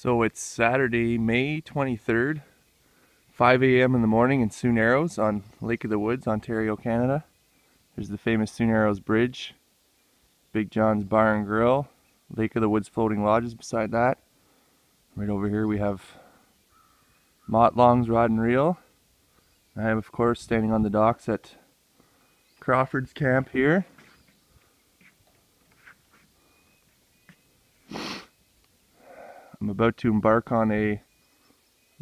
So it's Saturday, May 23rd, 5 a.m. in the morning in Sioux Narrows on Lake of the Woods, Ontario, Canada. There's the famous Sioux Narrows Bridge, Big John's Bar and Grill, Lake of the Woods floating lodges beside that. Right over here we have Mott Long's Rod and Reel. I am, of course, standing on the docks at Crawford's camp here. I'm about to embark on a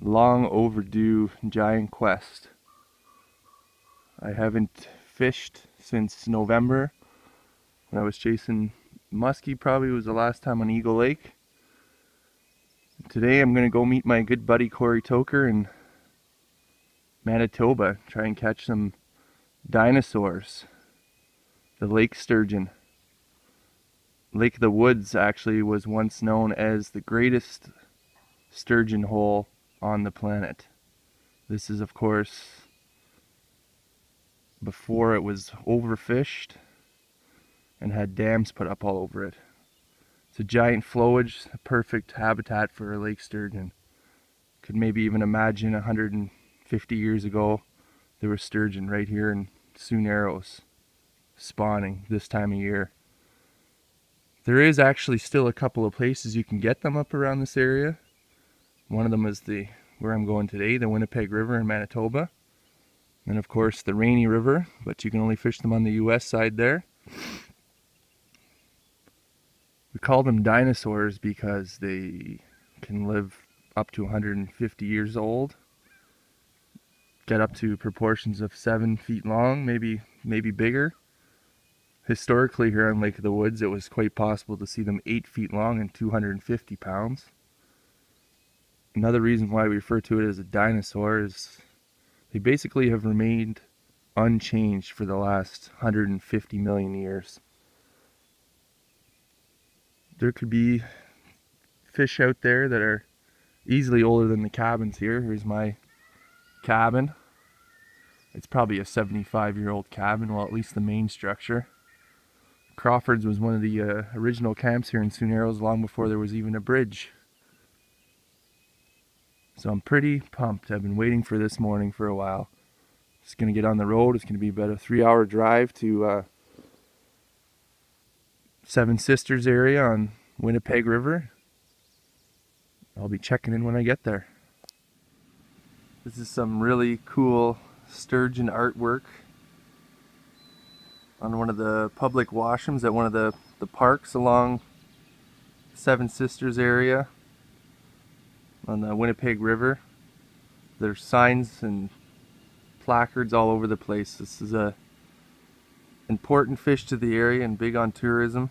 long overdue giant quest. I haven't fished since November when I was chasing muskie. Probably was the last time on Eagle Lake. Today I'm going to go meet my good buddy Cory Toker in Manitoba, try and catch some dinosaurs. The Lake Sturgeon. Lake of the Woods actually was once known as the greatest sturgeon hole on the planet. This is, of course, before it was overfished and had dams put up all over it. It's a giant flowage, a perfect habitat for a lake sturgeon. Could maybe even imagine 150 years ago there was sturgeon right here in Sioux Narrows spawning this time of year. There is actually still a couple of places you can get them up around this area. One of them is where I'm going today, the Winnipeg River in Manitoba. And of course the Rainy River, but you can only fish them on the US side there. We call them dinosaurs because they can live up to 150 years old. Get up to proportions of 7 feet long, maybe bigger. Historically here on Lake of the Woods, it was quite possible to see them 8 feet long and 250 pounds. Another reason why we refer to it as a dinosaur is they basically have remained unchanged for the last 150 million years. There could be fish out there that are easily older than the cabins here. Here's my cabin. It's probably a 75-year-old cabin, well, at least the main structure. Crawford's was one of the original camps here in Sioux Narrows long before there was even a bridge. So I'm pretty pumped. I've been waiting for this morning for a while. Just going to get on the road. It's going to be about a 3-hour drive to Seven Sisters area on Winnipeg River. I'll be checking in when I get there. This is some really cool sturgeon artwork on one of the public washrooms at one of the parks along Seven Sisters area on the Winnipeg River. There's signs and placards all over the place. This is a important fish to the area and big on tourism.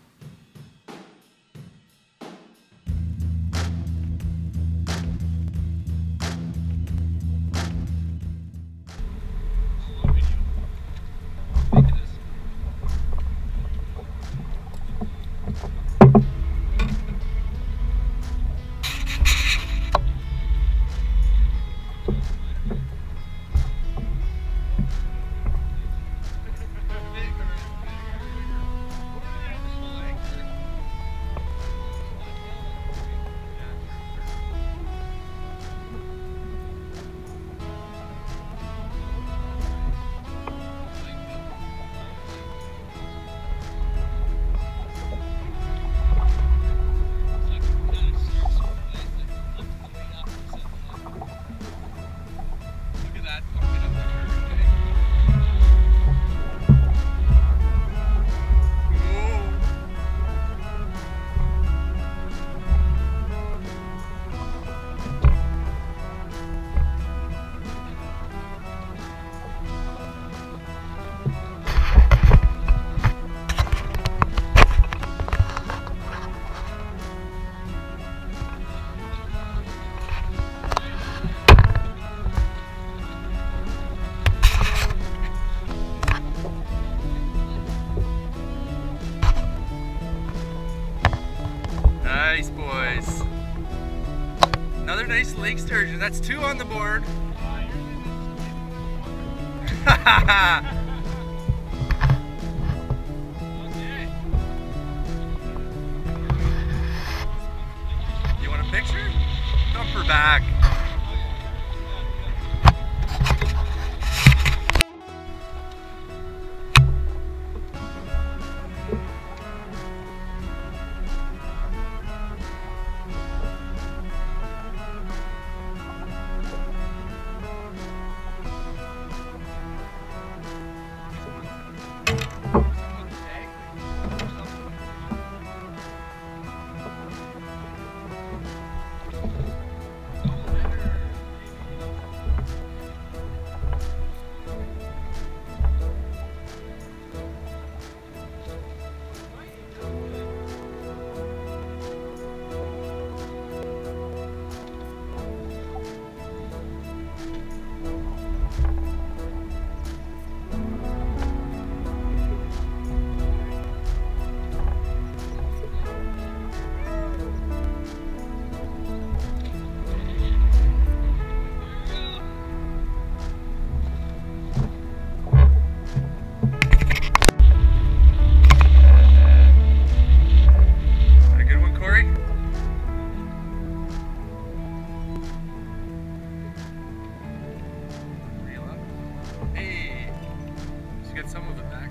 Nice, boys. Another nice lake sturgeon. That's 2 on the board. You want a picture? Jumper back. Some of it back.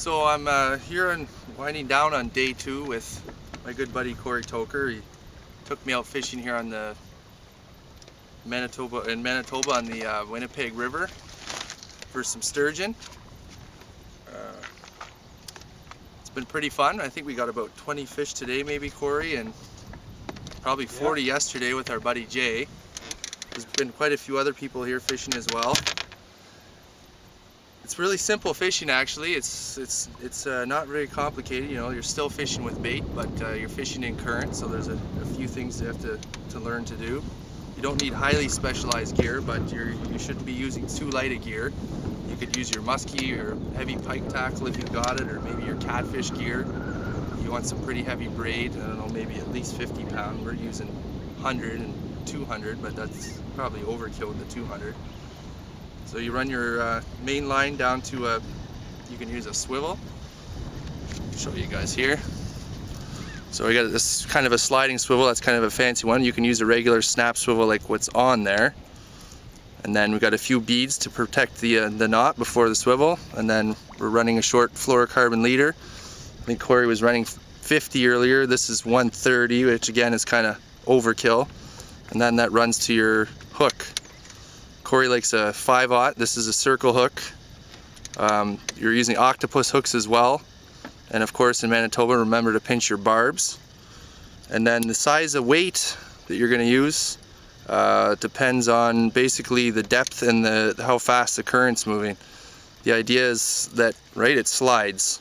So I'm here and winding down on day 2 with my good buddy Cory Toker. He took me out fishing here on the Manitoba on the Winnipeg River for some sturgeon. It's been pretty fun. I think we got about 20 fish today, maybe, Cory, and probably 40 yesterday with our buddy Jay. There's been quite a few other people here fishing as well. It's really simple fishing, actually. It's not very complicated. You know, you're still fishing with bait, but you're fishing in current, so there's a few things you have to learn to do. You don't need highly specialized gear, but you shouldn't be using too light a gear. You could use your muskie or heavy pike tackle if you've got it, or maybe your catfish gear. You want some pretty heavy braid, I don't know, maybe at least 50 pound. We're using 100 and 200, but that's probably overkill with the 200. So you run your main line down to you can use a swivel. I'll show you guys here. So we got this kind of a sliding swivel, that's kind of a fancy one. You can use a regular snap swivel like what's on there. And then we've got a few beads to protect the knot before the swivel. And then we're running a short fluorocarbon leader. I think Cory was running 50 earlier. This is 130, which again is kind of overkill. And then that runs to your hook. Cory likes a 5/0. This is a circle hook. You're using octopus hooks as well. And of course in Manitoba, remember to pinch your barbs. And then the size of weight that you're going to use depends on basically the depth and how fast the current's moving. The idea is that, right, it slides.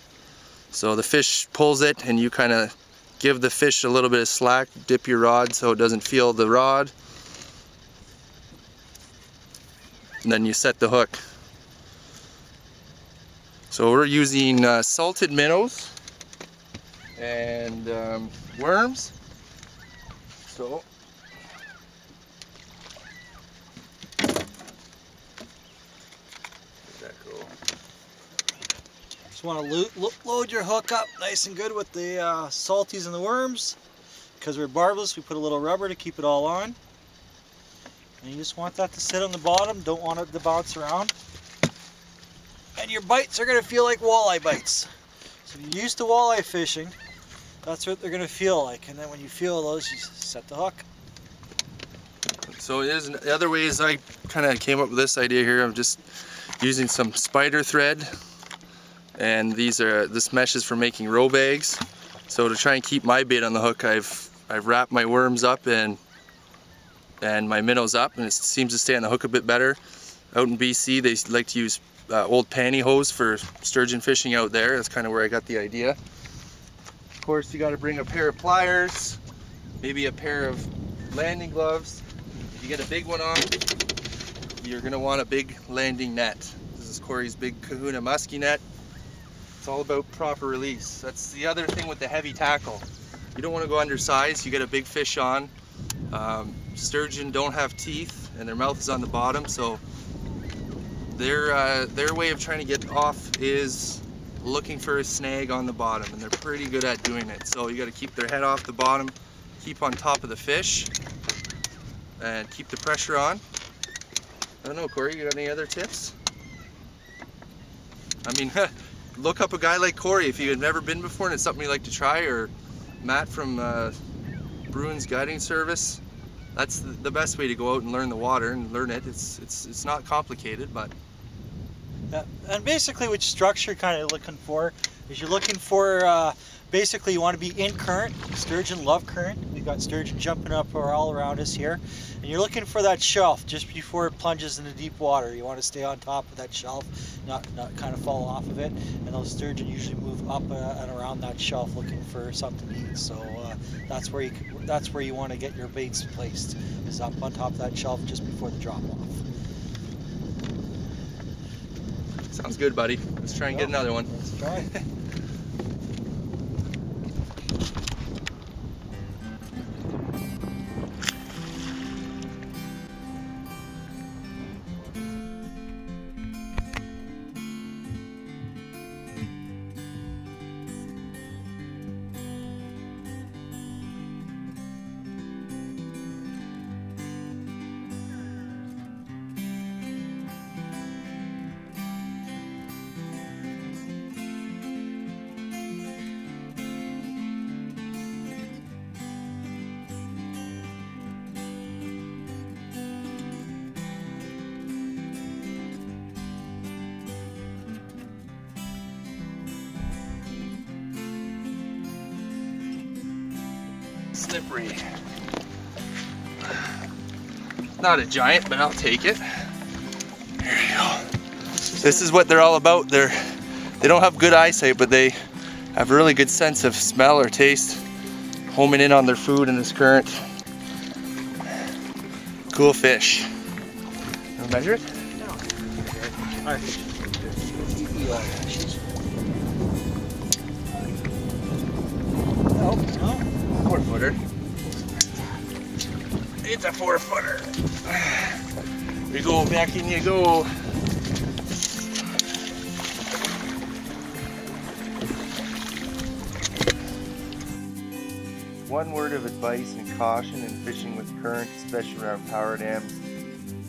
So the fish pulls it and you kind of give the fish a little bit of slack, dip your rod so it doesn't feel the rod. And then you set the hook. So we're using salted minnows and worms. So where'd that go? Just want to load your hook up nice and good with the salties and the worms. Because we're barbless, we put a little rubber to keep it all on. And you just want that to sit on the bottom, don't want it to bounce around. And your bites are going to feel like walleye bites. So if you're used to walleye fishing, that's what they're going to feel like. And then when you feel those, you set the hook. So there's other ways I kind of came up with this idea here. I'm just using some spider thread. And this mesh is for making row bags. So to try and keep my bait on the hook, I've wrapped my worms up and my minnows up, and it seems to stay on the hook a bit better. Out in BC, they like to use old pantyhose for sturgeon fishing out there. That's kind of where I got the idea. Of course, you got to bring a pair of pliers, maybe a pair of landing gloves. If you get a big one on, you're going to want a big landing net. This is Cory's big Kahuna musky net. It's all about proper release. That's the other thing with the heavy tackle. You don't want to go undersized. You get a big fish on. Sturgeon don't have teeth and their mouth is on the bottom, so their way of trying to get off is looking for a snag on the bottom, and they're pretty good at doing it. So you got to keep their head off the bottom, keep on top of the fish, and keep the pressure on. I don't know, Cory, you got any other tips? I mean, look up a guy like Cory if you've never been before and it's something you'd like to try, or Matt from Bruins Guiding Service. That's the best way to go out and learn the water and learn it. It's not complicated, but yeah. And basically, which structure you're kind of looking for is you're looking for basically you want to be in current. Sturgeon love current. We've got sturgeon jumping up all around us here, and you're looking for that shelf just before it plunges into deep water. You want to stay on top of that shelf, not kind of fall off of it. And those sturgeon usually move up and around that shelf looking for something to eat. So that's where you want to get your baits placed, is up on top of that shelf just before the drop off. Sounds good, buddy. Let's try and get another one. Let's try. slippery. Not a giant, but I'll take it. There you go. This is what they're all about. They don't have good eyesight, but they have a really good sense of smell or taste, homing in on their food in this current. Cool fish. You want to measure it? No. Our fish. No. 4 footer. It's a 4 footer. There you go, back in you go. One word of advice and caution in fishing with current, especially around power dams.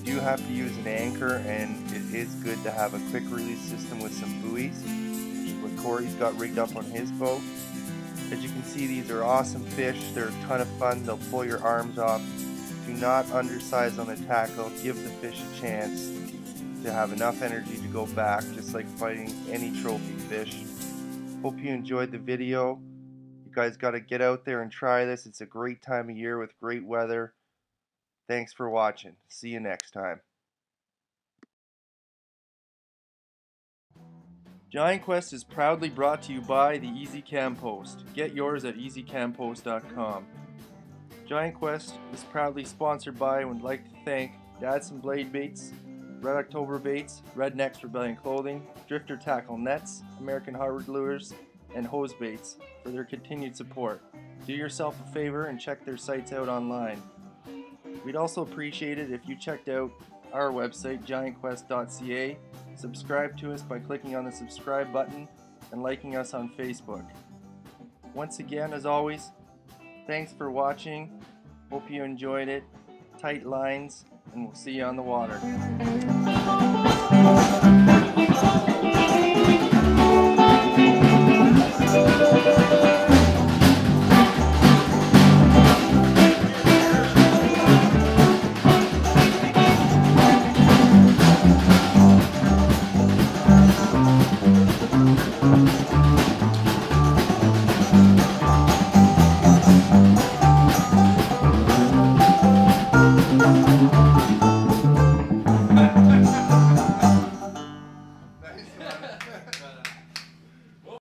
You do have to use an anchor, and it is good to have a quick release system with some buoys, which is what Cory's got rigged up on his boat. As you can see, these are awesome fish. They're a ton of fun. They'll pull your arms off. Do not undersize on the tackle. Give the fish a chance to have enough energy to go back, just like fighting any trophy fish. Hope you enjoyed the video. You guys got to get out there and try this. It's a great time of year with great weather. Thanks for watching. See you next time. Giant Quest is proudly brought to you by the Easy Cam Post. Get yours at easycampost.com. Giant Quest is proudly sponsored by and would like to thank Dadson Blade Baits, Red October Baits, Rednecks Rebellion Clothing, Drifter Tackle Nets, American Harvard Lures, and Hose Baits for their continued support. Do yourself a favor and check their sites out online. We'd also appreciate it if you checked out our website, giantquest.ca. Subscribe to us by clicking on the subscribe button and liking us on Facebook. Once again, as always, thanks for watching. Hope you enjoyed it. Tight lines, and we'll see you on the water.